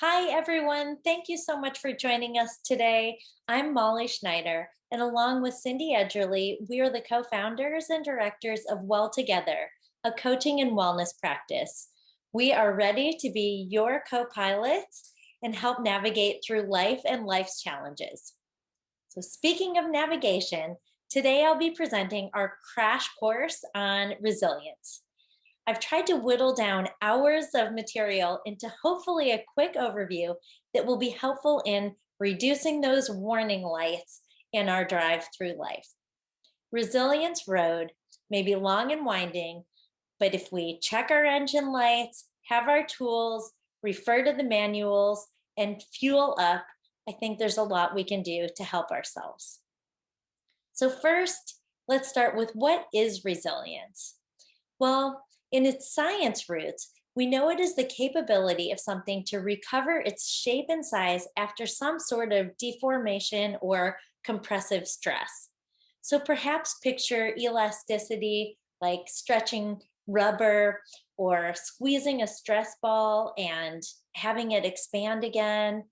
Hi, everyone. Thank you so much for joining us today. I'm Molly Schneider, and along with Cindy Edgerly, we are the co founders and directors of Well Together, a coaching and wellness practice. We are ready to be your co pilots and help navigate through life and life's challenges. So, speaking of navigation, today I'll be presenting our crash course on resilience. I've tried to whittle down hours of material into hopefully a quick overview that will be helpful in reducing those warning lights in our drive through life. Resilience Road may be long and winding, but if we check our engine lights, have our tools, refer to the manuals, and fuel up, I think there's a lot we can do to help ourselves. So, first, let's start with what is resilience? Well, in its science roots, we know it is the capability of something to recover its shape and size after some sort of deformation or compressive stress. So perhaps picture elasticity like stretching rubber or squeezing a stress ball and having it expand again.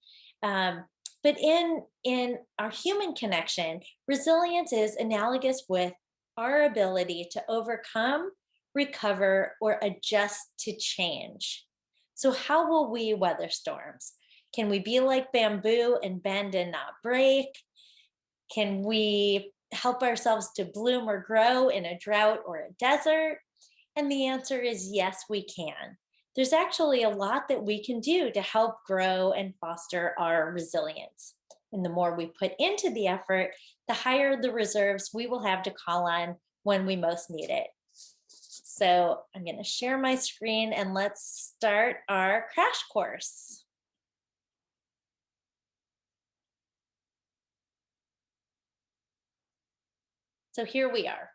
Um, but in our human connection, resilience is analogous with our ability to overcome, recover, or adjust to change. So, how will we weather storms? Can we be like bamboo and bend and not break? Can we help ourselves to bloom or grow in a drought or a desert? And the answer is yes, we can. There's actually a lot that we can do to help grow and foster our resilience. And the more we put into the effort, the higher the reserves we will have to call on when we most need it. So I'm going to share my screen and let's start our crash course. So here we are.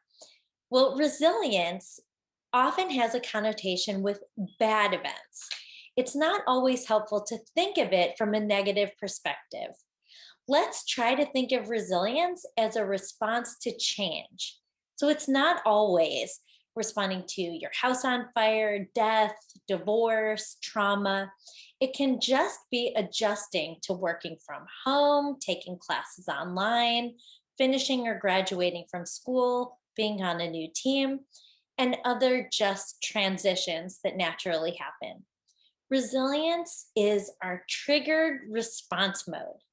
Well, resilience often has a connotation with bad events. It's not always helpful to think of it from a negative perspective. Let's try to think of resilience as a response to change. So it's not always responding to your house on fire, death, divorce, trauma. It can just be adjusting to working from home, taking classes online, finishing or graduating from school, being on a new team, and other just transitions that naturally happen. Resilience is our triggered response mode.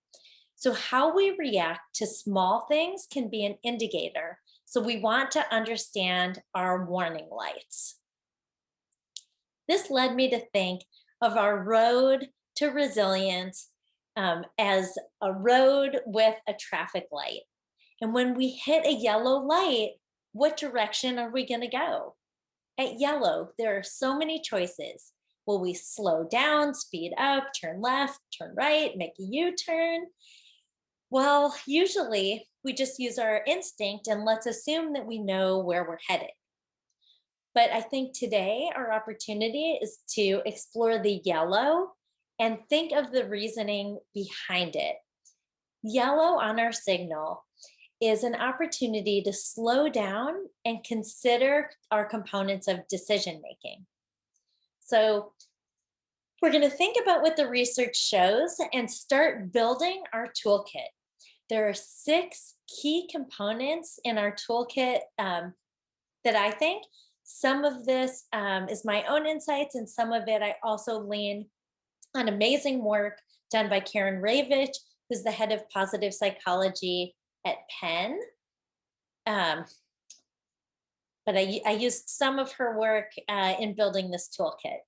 So, how we react to small things can be an indicator. So, we want to understand our warning lights. This led me to think of our road to resilience as a road with a traffic light. And when we hit a yellow light, what direction are we going to go? At yellow, there are so many choices. Will we slow down, speed up, turn left, turn right, make a U turn? Well, usually we just use our instinct and let's assume that we know where we're headed. But I think today our opportunity is to explore the yellow and think of the reasoning behind it. Yellow on our signal is an opportunity to slow down and consider our components of decision making. So, we're going to think about what the research shows and start building our toolkit. There are 6 key components in our toolkit that I think. Some of this is my own insights, and some of it I also lean on amazing work done by Karen Ravitch, who's the head of positive psychology at Penn. Um, but I used some of her work in building this toolkit.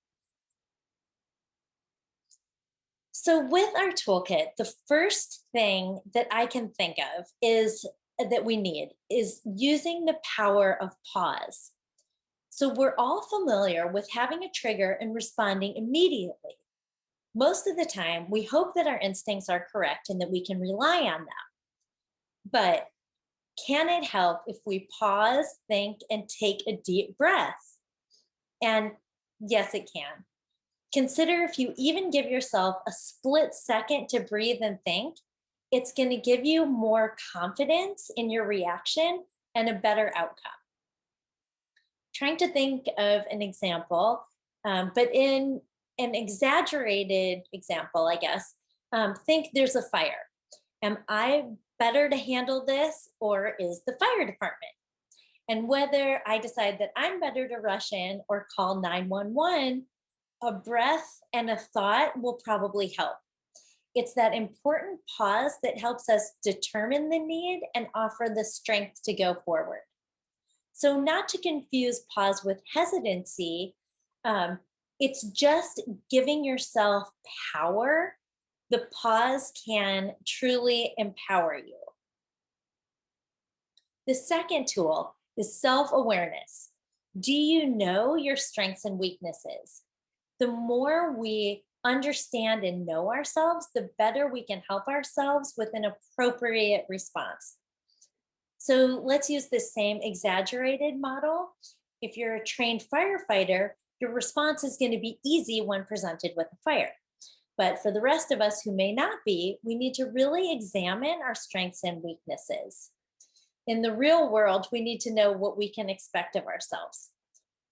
So, with our toolkit, the first thing that I can think of is that we need is using the power of pause. So, we're all familiar with having a trigger and responding immediately. Most of the time, we hope that our instincts are correct and that we can rely on them. But can it help if we pause, think, and take a deep breath? And yes, it can. Consider if you even give yourself a split second to breathe and think, it's going to give you more confidence in your reaction and a better outcome. Trying to think of an example, but in an exaggerated example, I guess, think there's a fire. Am I better to handle this, or is the fire department? And whether I decide that I'm better to rush in or call 911, a breath and a thought will probably help. It's that important pause that helps us determine the need and offer the strength to go forward. So, not to confuse pause with hesitancy, um, it's just giving yourself power. The pause can truly empower you. The second tool is self awareness. Do you know your strengths and weaknesses? The more we understand and know ourselves, the better we can help ourselves with an appropriate response. So let's use the same exaggerated model. If you're a trained firefighter, your response is going to be easy when presented with a fire. But for the rest of us who may not be, we need to really examine our strengths and weaknesses. In the real world, we need to know what we can expect of ourselves.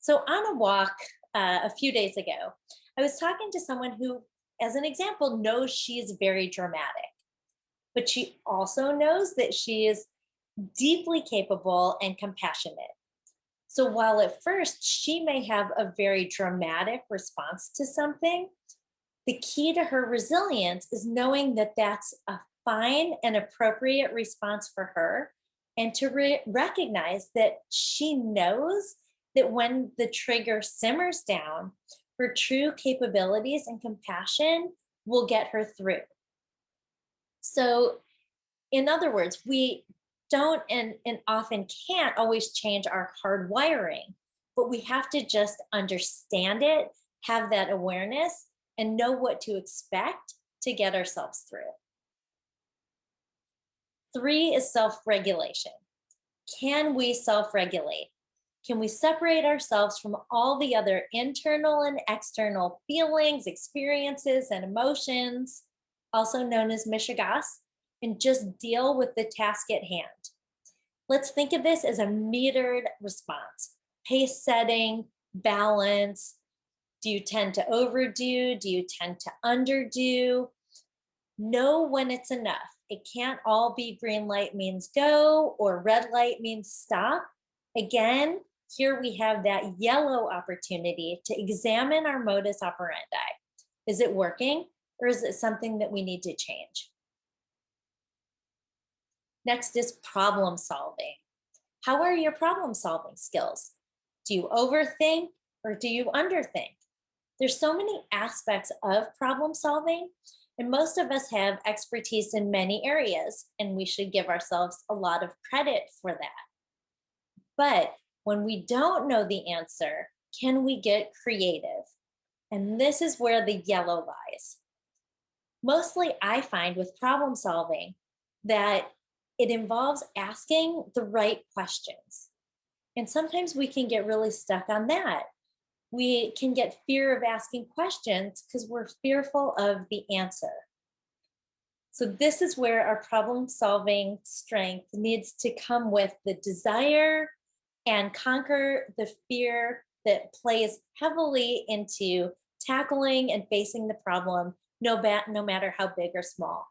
So, on a walk a few days ago, I was talking to someone who, as an example, knows she is very dramatic, but she also knows that she is deeply capable and compassionate. So, while at first she may have a very dramatic response to something, the key to her resilience is knowing that that's a fine and appropriate response for her, and to recognize that she knows that when the trigger simmers down, her true capabilities and compassion will get her through. So, in other words, we don't and often can't always change our hard wiring, but we have to just understand it, have that awareness, and know what to expect to get ourselves through. 3 is self regulation. Can we self regulate? Can we separate ourselves from all the other internal and external feelings, experiences, and emotions, also known as mishigas, and just deal with the task at hand? Let's think of this as a metered response: pace setting, balance. Do you tend to overdo? Do you tend to underdo? Know when it's enough. It can't all be green light means go or red light means stop. Again, here we have that yellow opportunity to examine our modus operandi. Is it working, or is it something that we need to change? Next is problem solving. How are your problem solving skills? Do you overthink or do you underthink? There's so many aspects of problem solving, and most of us have expertise in many areas, and we should give ourselves a lot of credit for that. But when we don't know the answer, can we get creative? And this is where the yellow lies. Mostly, I find with problem solving that it involves asking the right questions. And sometimes we can get really stuck on that. We can get fear of asking questions because we're fearful of the answer. So, this is where our problem solving strength needs to come with the desire and conquer the fear that plays heavily into tackling and facing the problem, no matter how big or small.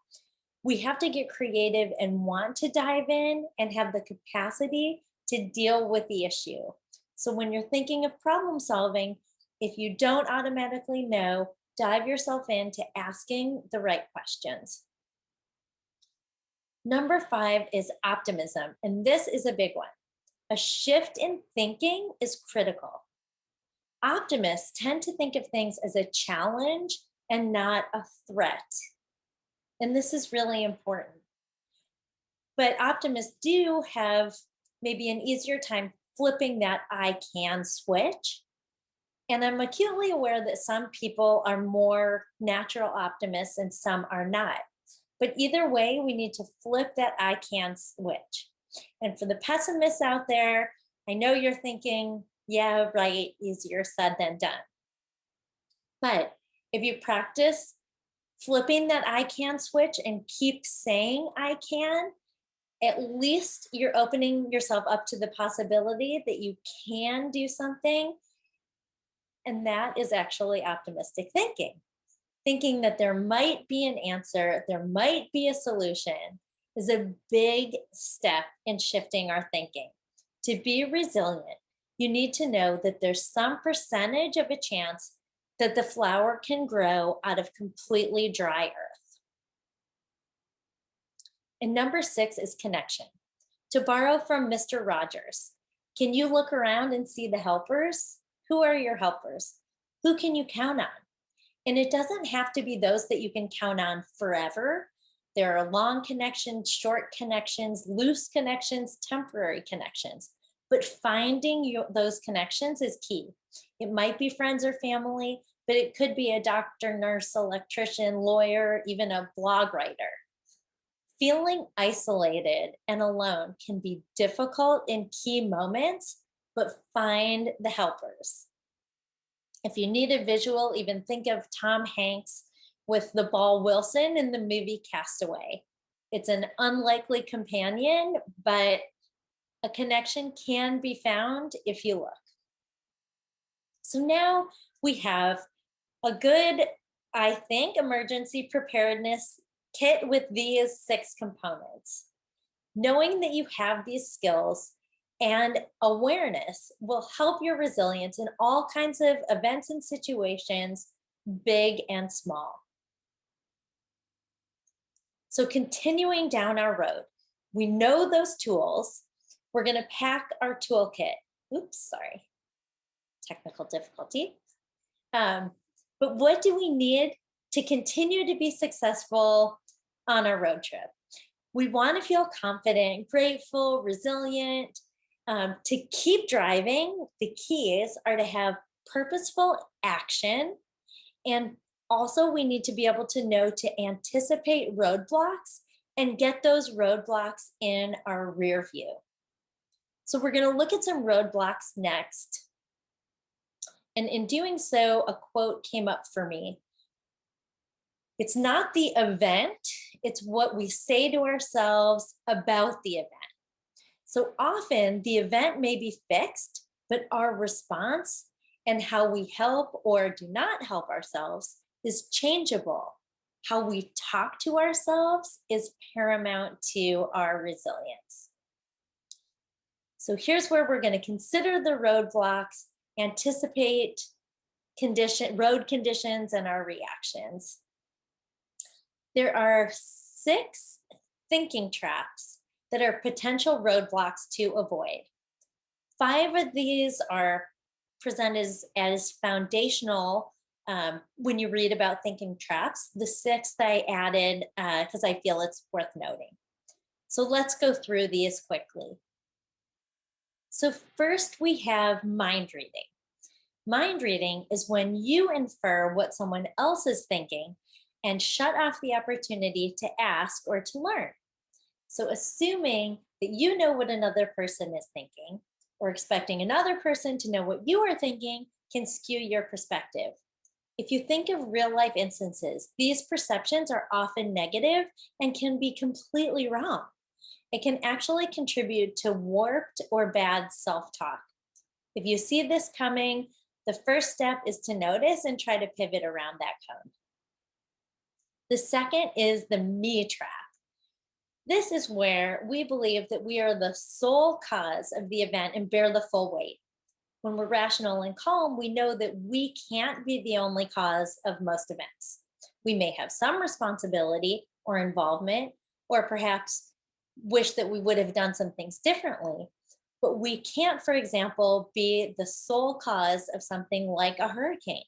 We have to get creative and want to dive in and have the capacity to deal with the issue. So when you're thinking of problem solving, if you don't automatically know, dive yourself into asking the right questions. Number 5 is optimism, and this is a big one. A shift in thinking is critical. Optimists tend to think of things as a challenge and not a threat. And this is really important. But optimists do have maybe an easier time flipping that I can switch. And I'm acutely aware that some people are more natural optimists and some are not. But either way, we need to flip that I can switch. And for the pessimists out there, I know you're thinking, yeah, right, easier said than done. But if you practice flipping that I can switch and keep saying I can, at least you're opening yourself up to the possibility that you can do something And that is actually optimistic thinking. Thinking that there might be an answer, there might be a solution, is a big step in shifting our thinking. To be resilient, you need to know that there's some percentage of a chance that the flower can grow out of completely dry earth. And number 6 is connection. To borrow from Mr. Rogers, can you look around and see the helpers? Who are your helpers? Who can you count on? And it doesn't have to be those that you can count on forever. There are long connections, short connections, loose connections, temporary connections. But finding those connections is key. It might be friends or family, but it could be a doctor, nurse, electrician, lawyer, even a blog writer. Feeling isolated and alone can be difficult in key moments, but find the helpers. If you need a visual, even think of Tom Hanks with the ball Wilson in the movie Castaway. It's an unlikely companion, but a connection can be found if you look. So now we have a good, I think, emergency preparedness kit with these 6 components. Knowing that you have these skills and awareness will help your resilience in all kinds of events and situations, big and small. So continuing down our road, we know those tools. We're going to pack our toolkit. Oops, sorry. Technical difficulty. But what do we need to continue to be successful on our road trip? We want to feel confident, grateful, resilient. To keep driving, the keys are to have purposeful action. And also, we need to be able to know to anticipate roadblocks and get those roadblocks in our rear view. So we're going to look at some roadblocks next. And in doing so, a quote came up for me. It's not the event, it's what we say to ourselves about the event. So often the event may be fixed, but our response and how we help or do not help ourselves is changeable. How we talk to ourselves is paramount to our resilience. So here's where we're going to consider the roadblocks, anticipate road conditions, and our reactions. There are 6 thinking traps that are potential roadblocks to avoid. 5 of these are presented as foundational when you read about thinking traps. The 6th I added because I feel it's worth noting. So let's go through these quickly. So first we have mind reading. Mind reading is when you infer what someone else is thinking and shut off the opportunity to ask or to learn. So assuming that you know what another person is thinking or expecting another person to know what you are thinking can skew your perspective. If you think of real life instances, these perceptions are often negative and can be completely wrong. It can actually contribute to warped or bad self-talk. If you see this coming, the first step is to notice and try to pivot around that cone. The second is the me trap. This is where we believe that we are the sole cause of the event and bear the full weight. When we're rational and calm, we know that we can't be the only cause of most events. We may have some responsibility or involvement, or perhaps wish that we would have done some things differently, but we can't, for example, be the sole cause of something like a hurricane.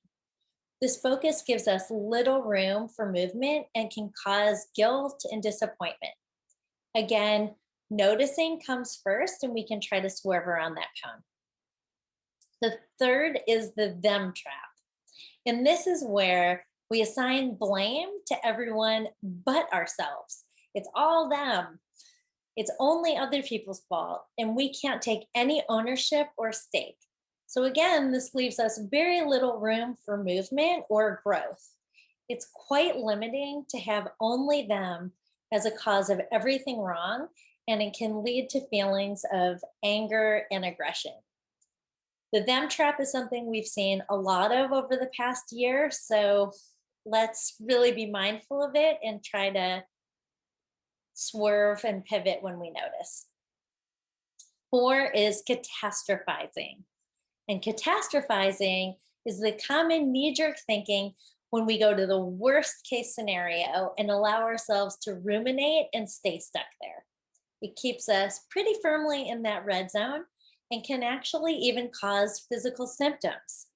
This focus gives us little room for movement and can cause guilt and disappointment. Again, noticing comes first, and we can try to swerve around that cone. The third is the them trap. And this is where we assign blame to everyone but ourselves. It's all them. It's only other people's fault, and we can't take any ownership or stake. So again, this leaves us very little room for movement or growth. It's quite limiting to have only them as a cause of everything wrong, and it can lead to feelings of anger and aggression. The them trap is something we've seen a lot of over the past year. So let's really be mindful of it and try to swerve and pivot when we notice. 4 is catastrophizing. And catastrophizing is the common knee jerk thinking when we go to the worst case scenario and allow ourselves to ruminate and stay stuck there. It keeps us pretty firmly in that red zone and can actually even cause physical symptoms.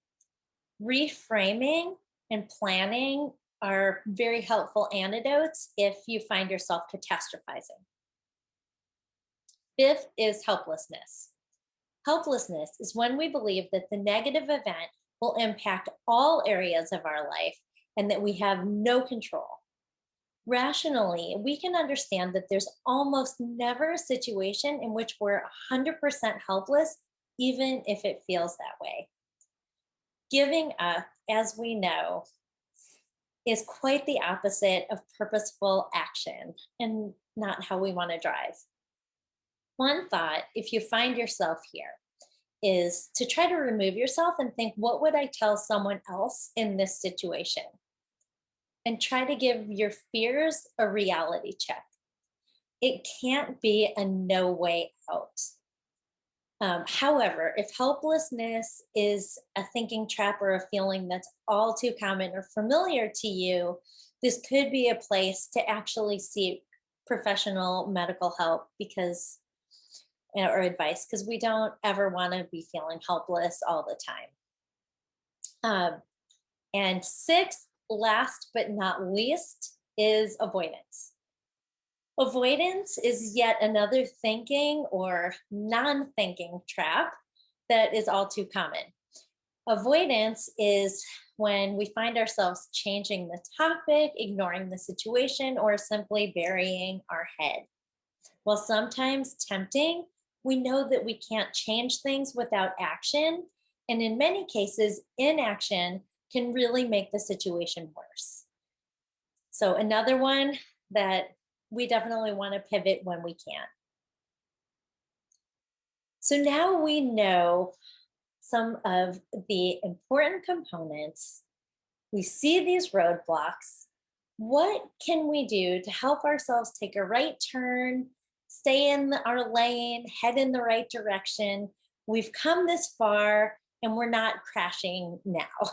Reframing and planning are very helpful antidotes if you find yourself catastrophizing. 5th is helplessness. Helplessness is when we believe that the negative event will impact all areas of our life and that we have no control. Rationally, we can understand that there's almost never a situation in which we're 100% helpless, even if it feels that way. Giving up, as we know, is quite the opposite of purposeful action and not how we want to drive. One thought, if you find yourself here, is to try to remove yourself and think, what would I tell someone else in this situation? And try to give your fears a reality check. It can't be a no way out. However, if helplessness is a thinking trap or a feeling that's all too common or familiar to you, this could be a place to actually seek professional medical help because or advice, because we don't ever want to be feeling helpless all the time. And 6th, last but not least, is avoidance. Avoidance is yet another thinking or non thinking trap that is all too common. Avoidance is when we find ourselves changing the topic, ignoring the situation, or simply burying our head. While sometimes tempting, we know that we can't change things without action. And in many cases, inaction can really make the situation worse. So, another one that we definitely want to pivot when we can. So, now we know some of the important components. We see these roadblocks. What can we do to help ourselves take a right turn, stay in our lane, head in the right direction? We've come this far and we're not crashing now.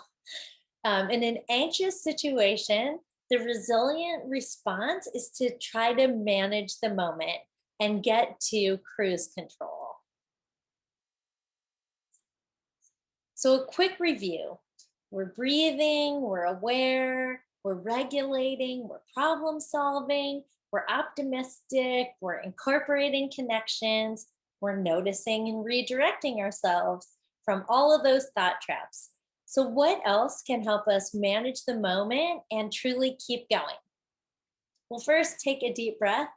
In an anxious situation, the resilient response is to try to manage the moment and get to cruise control. So, a quick review: we're breathing, we're aware, we're regulating, we're problem solving, we're optimistic, we're incorporating connections, we're noticing and redirecting ourselves from all of those thought traps. So, what else can help us manage the moment and truly keep going? Well, first, take a deep breath,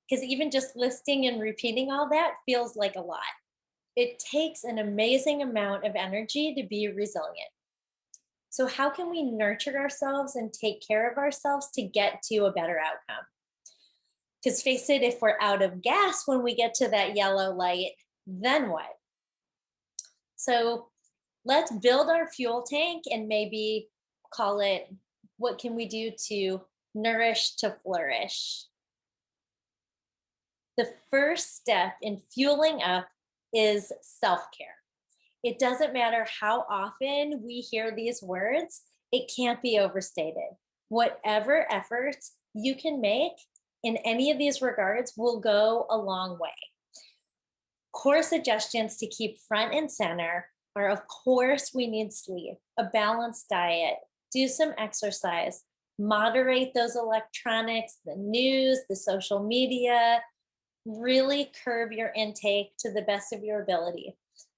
because even just listing and repeating all that feels like a lot. It takes an amazing amount of energy to be resilient. So, how can we nurture ourselves and take care of ourselves to get to a better outcome? Because face it, if we're out of gas when we get to that yellow light, then what? So, let's build our fuel tank and maybe call it, what can we do to nourish to flourish? The first step in fueling up is self care. It doesn't matter how often we hear these words, it can't be overstated. Whatever efforts you can make in any of these regards will go a long way. Core suggestions to keep front and center are, of course, we need sleep, a balanced diet, do some exercise, moderate those electronics, the news, the social media, really curb your intake to the best of your ability.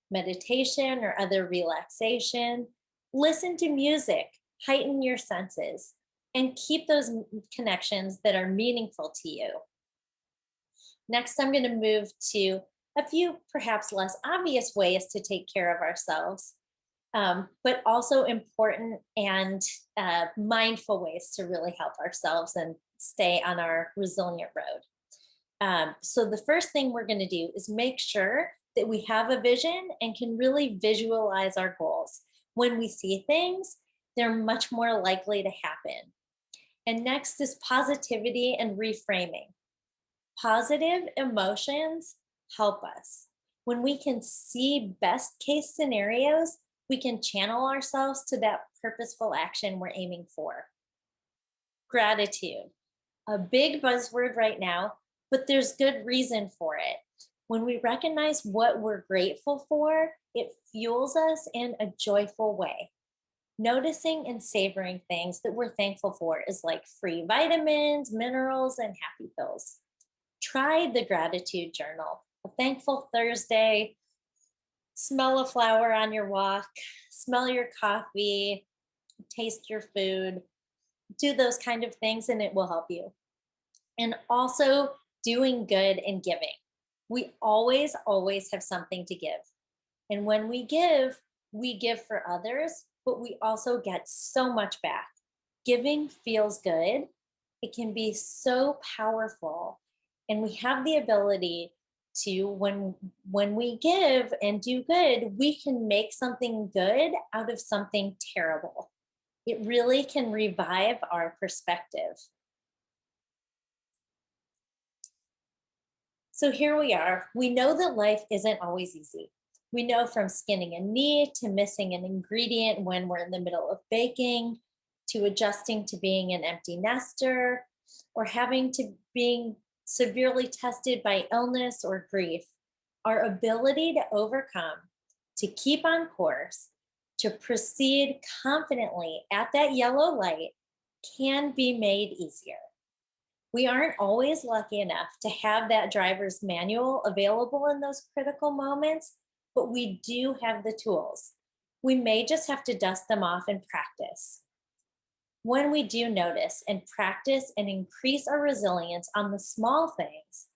Meditation or other relaxation, listen to music, heighten your senses, and keep those connections that are meaningful to you. Next, I'm going to move to a few perhaps less obvious ways to take care of ourselves, but also important and mindful ways to really help ourselves and stay on our resilient road. So the first thing we're going to do is make sure that we have a vision and can really visualize our goals. When we see things, they're much more likely to happen. And next is positivity and reframing. Positive emotions help us. When we can see best case scenarios, we can channel ourselves to that purposeful action we're aiming for. Gratitude, a big buzzword right now, but there's good reason for it. When we recognize what we're grateful for, it fuels us in a joyful way. Noticing and savoring things that we're thankful for is like free vitamins, minerals, and happy pills. Try the gratitude journal, a thankful Thursday, smell a flower on your walk, smell your coffee, taste your food, do those kind of things, and it will help you. And also doing good and giving. We always have something to give. And when we give for others, but we also get so much back. Giving feels good. It can be so powerful. And we have the ability to, when we give and do good, we can make something good out of something terrible. It really can revive our perspective. So here we are. We know that life isn't always easy. We know from skinning a knee to missing an ingredient when we're in the middle of baking, to adjusting to being an empty nester, or having to being severely tested by illness or grief. Our ability to overcome, to keep on course, to proceed confidently at that yellow light can be made easier. We aren't always lucky enough to have that driver's manual available in those critical moments, but we do have the tools. We may just have to dust them off and practice. When we do notice and practice and increase our resilience on the small things,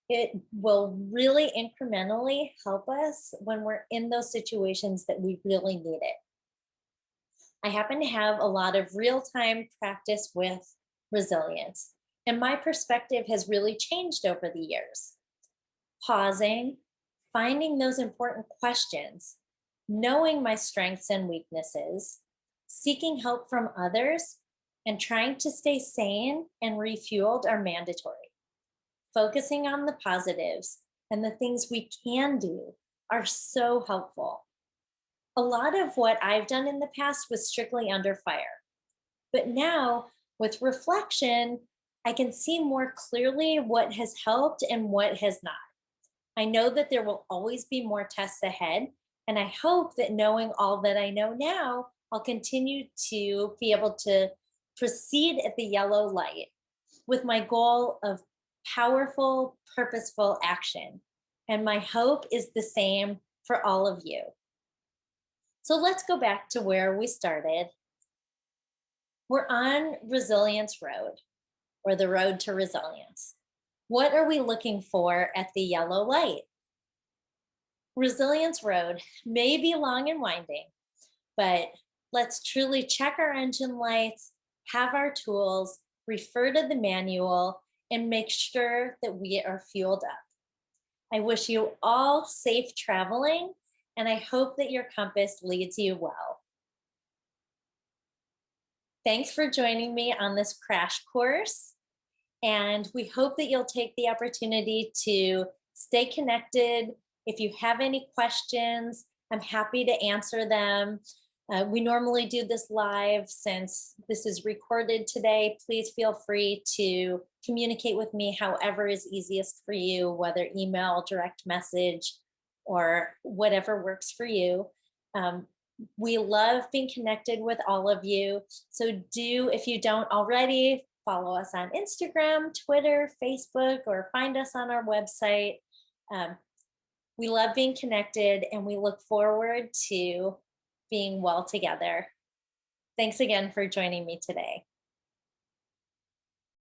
it will really incrementally help us when we're in those situations that we really need it. I happen to have a lot of real time practice with resilience, and my perspective has really changed over the years. Pausing, finding those important questions, knowing my strengths and weaknesses, seeking help from others, and trying to stay sane and refueled are mandatory. Focusing on the positives and the things we can do are so helpful. A lot of what I've done in the past was strictly under fire. But now, with reflection, I can see more clearly what has helped and what has not. I know that there will always be more tests ahead, and I hope that knowing all that I know now, I'll continue to be able to proceed at the yellow light with my goal of powerful, purposeful action. And my hope is the same for all of you. So let's go back to where we started. We're on Resilience Road, or the road to resilience. What are we looking for at the yellow light? Resilience Road may be long and winding, but let's truly check our engine lights, have our tools, refer to the manual, and make sure that we are fueled up. I wish you all safe traveling, and I hope that your compass leads you well. Thanks for joining me on this crash course, and we hope that you'll take the opportunity to stay connected. If you have any questions, I'm happy to answer them. We normally do this live. Since this is recorded today, please feel free to communicate with me however is easiest for you, whether email, direct message, or whatever works for you. We love being connected with all of you. So do, if you don't already, follow us on Instagram, Twitter, Facebook, or find us on our website. We love being connected, and we look forward to being well together. Thanks again for joining me today.